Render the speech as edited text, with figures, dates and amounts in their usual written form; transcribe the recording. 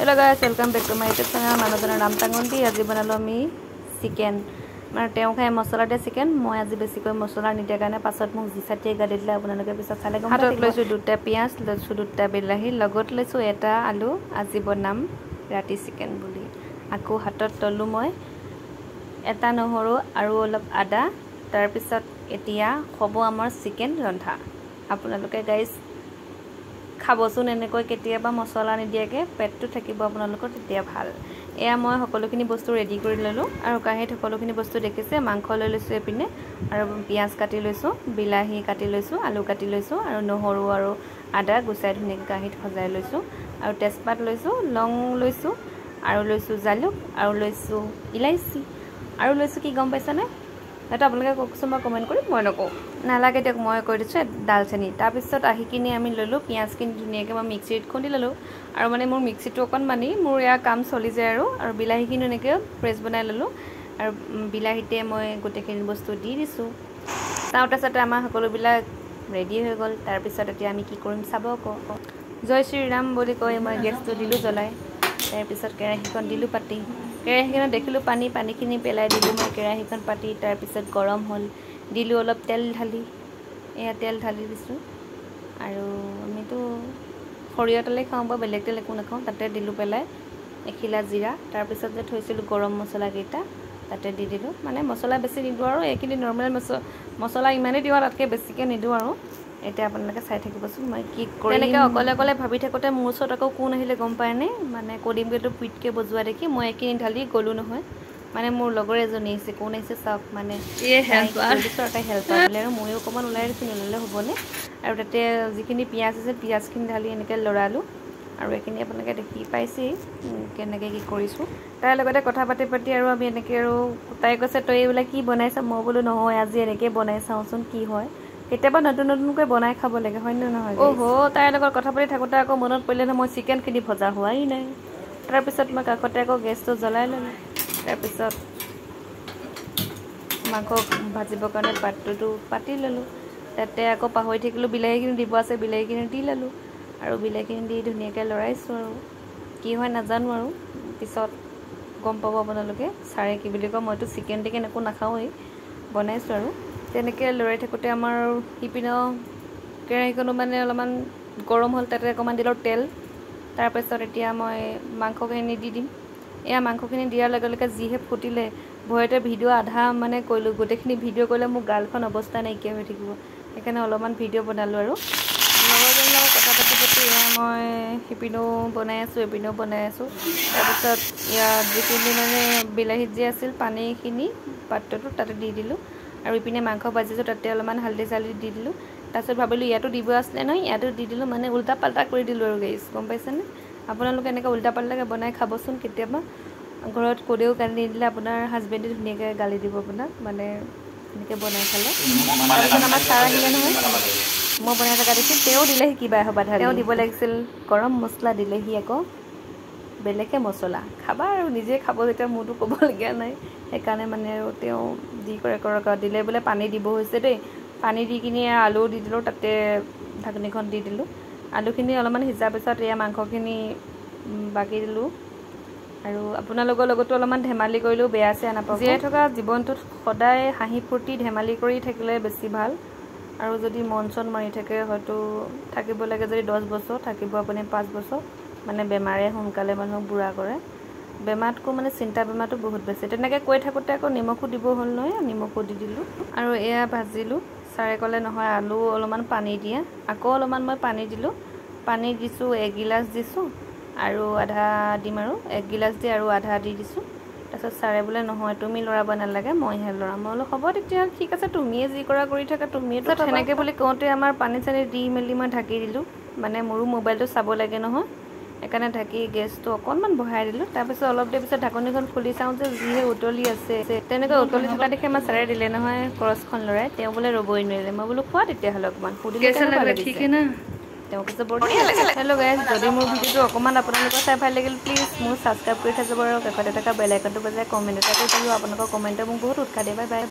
Hello guys, welcome back to my YouTube channel. Manojana Ram Tangonti. Aji banalo ami chicken. Mane teo khai masala de chicken. Moi aji besi koi masala nidia karone pasot muk jisati gadi dile apnaloke pisot sale gom hatot loisu dutta piyaj loisu dutta bilahi logot loisu eta alu aji bonam rati chicken buli ako hatot tolu moi eta nohoru aru olop ada tar pisot etia hobo amar chicken randha apnaloke guys খাবচোন এনেকৈ কেতিয়াবা মছলা নিদিয়াকে পেটটো থাকিব আপোনালোকৰ তেতিয়া ভাল এয়া মই সকলোখিনি বস্তু ৰেডি কৰি ললো আৰু কাহিত সকলোখিনি বস্তু দেখিছে মাংস লৈ লৈছো এপিনে আৰু পিয়াজ কাটি লৈছো বিলাহী কাটি লৈছো আলু কাটি লৈছো আৰু নহৰু আৰু আদা গুছাই ধুনীয়াকৈ কাহিত সজাই লৈছো আৰু তেজপাত লৈছো লং লৈছো আৰু লৈছো জালুক আৰু লৈছো ইলাইচি আৰু লৈছো কি গম পাইছানে এটা আপোনালোকে কওকচোন মই কমেন্ট কৰি মই নকওঁ নালাগে দিয়ক মই কৈ দিছো দালচেনি তাৰ পিছত আহি কিনি আমি ললো পিয়াজ কিনি ধুনীয়াকৈ মই মিক্সিত খুন্দি ললো আৰু মানে মোৰ মিক্সিটো অকন মানি মোৰ ইয়া কাম চলি যায় আৰু বিলাহী কিনি এনেকৈ প্ৰেছ বনাই ললো আৰু বিলাহীতে মই গোটেইখিনি বস্তু দি দিছো তাওটা সাথে আমাৰ সকলোবিলাক ৰেডি হৈ গল তাৰ পিছত এতিয়া আমি কি কৰিম চাব ক জয় শ্ৰী ৰাম বুলি কৈ মই গেছটো দিলো জ্বলাই তাৰ পিছত কেৰাহীখন দিলো পাতি কেৰাহীখন দেখিলো পানীখিনি পেলাই দিলো মই কেৰাহীখন পাতি তাৰ পিছত গৰম হল দিলো অলপ তেল ঢালি এয়া তেল ঢালি দিছো আৰু আমিতো খৰিয়া তেলে খাওঁ বা বেলেগ তেল একো নাখাওঁ তাতে দিলো পেলাই এখিলা জিৰা তাৰ পিছত যে থৈছিলো গৰম মছলা কেইটা তাতে দি দিলো মানে মছলা বেছি নিদো আৰু এখিনি নৰমাল মছলা ইমানে দিও তাতকে বেছিকে নিদো আৰু এটা আপোনালোকে চাই থাকিবচোন মই কি কৰিম এনেকৈ অকলে ভাবি থাকোতে মোৰ ওচৰত আকৌ কোন আহিলে গম পায় নে মানে কডিমকেটো পিটকে বজুৱা দেখি মই এখিনি ঢালি গলো নহয় মানে মোৰ লগৰ এজনী আছে কোন আছে চাওক মানে এই হেল্পাৰ বিচৰটা হেল্পাৰ বলে আৰু মইও কমান উলাই দিছিলো নলে হ'বনে আৰু তাতে যিখিনি পিয়াজ আছে পিয়াজখিনি ঢালি এনেকৈ লৰালো আৰু এখিনি আপোনালোকে দেখি পাইছে কেনেকৈ কি কৰিছো তাৰ লগতে কথা পাতি আৰু আমি এনেকৈ আৰু তাই কৈছে তই এইবিলাক কি বনাইছ মই বলো নহয় আজি এনেকৈ বনাই চাওচোন কি হয় কেতিয়াবা নতুনকৈ বনাই খাব লাগে হয় নে নহয় ওহো তাইৰ লগত কথা পাতি থাকোতে আকৌ মনত পৰিলে মই চিকেন কিনি ভজা হোৱাই নাই তাৰ পিছত মই কাকতে আকৌ গেছটো জ্বলাই ললো তাৰ পিছত মাংস ভাজিবৰ কাৰণে পাত্ৰটো পাতি ললো তাতে আকৌ পাহৰি থাকিলো বিলাহীখিনি দিব আছে বিলাহীখিনি দি ললো আৰু বিলাহীখিনি দি ধুনীয়াকৈ লৰাইছো আৰু কি হয় নাজানো আৰু পিছত গম পাব আপোনালোকে সাৰে কি বুলি কয় মইতো চিকেন একো নাখাওই বনাইছো আৰু তেনেকৈ লৰাই থাকোতে আমাৰ হিপিন কেৰাহীখনো মানে অলপমান গৰম হল তাতে অকমান দিলৰ তেল তাৰ পিছত এতিয়া মই মাংসখিনি দি দিম এয়া মাংসখিনি দিয়াৰ লগে লগে জিহে ফুটিলে ভয়তে ভিডিও আধা মানে কইলো গোটেইখিনি ভিডিও কৰিলে মোৰ গালখন অৱস্থা নাইকিয়া হৈ থাকিব সেইকাৰণে অলপমান ভিডিও বনালো আৰু লগৰজনৰ লগত কথা পাতি মই হিপিনো বনাই আছো এপিনো বনাই আছো তাৰপিছত ইয়া যিখিনি মানে বিলাহীত যে আছিল পানীখিনি পাত্ৰটো তাতে দি দিলো আৰু ইপিনে মাংস ভাজিছো তাতে অলপমান হালধি চালি দি দিলো তাৰপিছত ভাবিলো ইয়াতো দিব আছিল নহয় ইয়াতো দি দিলো মানে উল্টা পাল্টা কৰি দিলো আৰু গাইস গম পাইছেনে আপোনালোকে এনেকৈ উল্টা পাল্টাকে বনাই খাবচোন কেতিয়াবা ঘৰত কোদেও গালি দিলে আপোনাৰ হাজবেণ্ডে ধুনীয়াকৈ গালি দিব আপোনাক মানে এনেকৈ বনাই খালে তাৰপিছত আমাৰ চাৰ আহিলে নহয় মই বনাই থকা দেখি তেওঁ দিলেহি কিবা হ'ব ধাৰি তেওঁ দিব লাগিছিল গৰম মছলা দিলেহি আকৌ বেলেগে মছলা খাবা আৰু নিজে খাব যেতিয়া মোৰটো ক'বলগীয়া নাই সেইকাৰণে মানে আৰু তেওঁ দি কৰে দিলে বোলে পানী দিব হৈছে দেই পানী দি কিনি আলু দি দিলো তাতে ঢাকনিখন দি দিলো আলুখিনি অলপমান সিজাৰ পিছত এয়া মাংসখিনি বাকি দিলো আৰু আপোনালোকৰ লগতো অলপমান ধেমালি কৰিলো বেয়া আছে নাপাব জীয়াই থকা জীৱনটোত সদায় হাঁহি ফূৰ্তি ধেমালি কৰি থাকিলে বেছি ভাল আৰু যদি মন চন মাৰি থাকে হয়তো থাকিব লাগে যদি 10 বছৰ থাকিব আপুনি 5 বছৰ মানে বেমাৰে সোনকালে মানুহক বুঢ়া কৰে বেমাৰটো মানে চিন্তা বেমাৰটো বহুত বেছি তেনেকৈ কৈ থাকোতে আকৌ নিমখো দিব হ'ল নহয় নিমখো দি দিলো আৰু এয়া ভাজিলো সাৰে কলে নহয় আলু অলপমান পানী দিয়া আকৌ অলপমান মই পানী দিলো পানী দিছো 1 গিলাস দিছো আৰু আধা দিম আৰু 1 গিলাস দি আৰু আধা দি দিছো তাৰপিছত সাৰে বোলে নহয় তুমি লৰাব নালাগে মইহে লৰাম মই বোলো হ'ব তেতিয়া ঠিক আছে তুমিয়ে যি কৰা কৰি থাকা তুমিয়ে তো তেনেকৈ বুলি কওঁতে আমাৰ পানী চানি দি মেলি মই ঢাকি দিলো মানে মোৰো মোবাইলটো চাব লাগে নহয় একাৰণে ঢাকি গেছটো অকনমান বহাই দিলো তাৰপিছত অলপ দেৰি পিছত ঢাকনিখন খুলি চাওঁ যে যিহে উতলি আছে তেনেকৈ উতলি থকা দেখে মই সাৰে দিলে নহয় কৰছখন লৰাই তেওঁ বোলে ৰবই নোৱাৰিলে মই বোলো খোৱা তেতিয়া হলে অকমান সুধিলে কেনেকুৱা ঠিক না তেওঁ কৈছে বঢ়িয়া লাগিছে হেল্ল' গাইজ যদি মোৰ ভিডিঅ'টো অকমান আপোনালোকৰ চাই ভাল লাগিল প্লিজ মোৰ সাবস্ক্ৰাইব কৰি থাকিব আৰু কাষতে থকা বেল আইকনটো বজাই কমেণ্ট এটা কৰি থাকিব আপোনালোকৰ কমেণ্টে মোক বহুত উৎসাহ দিয়ে বাই বাই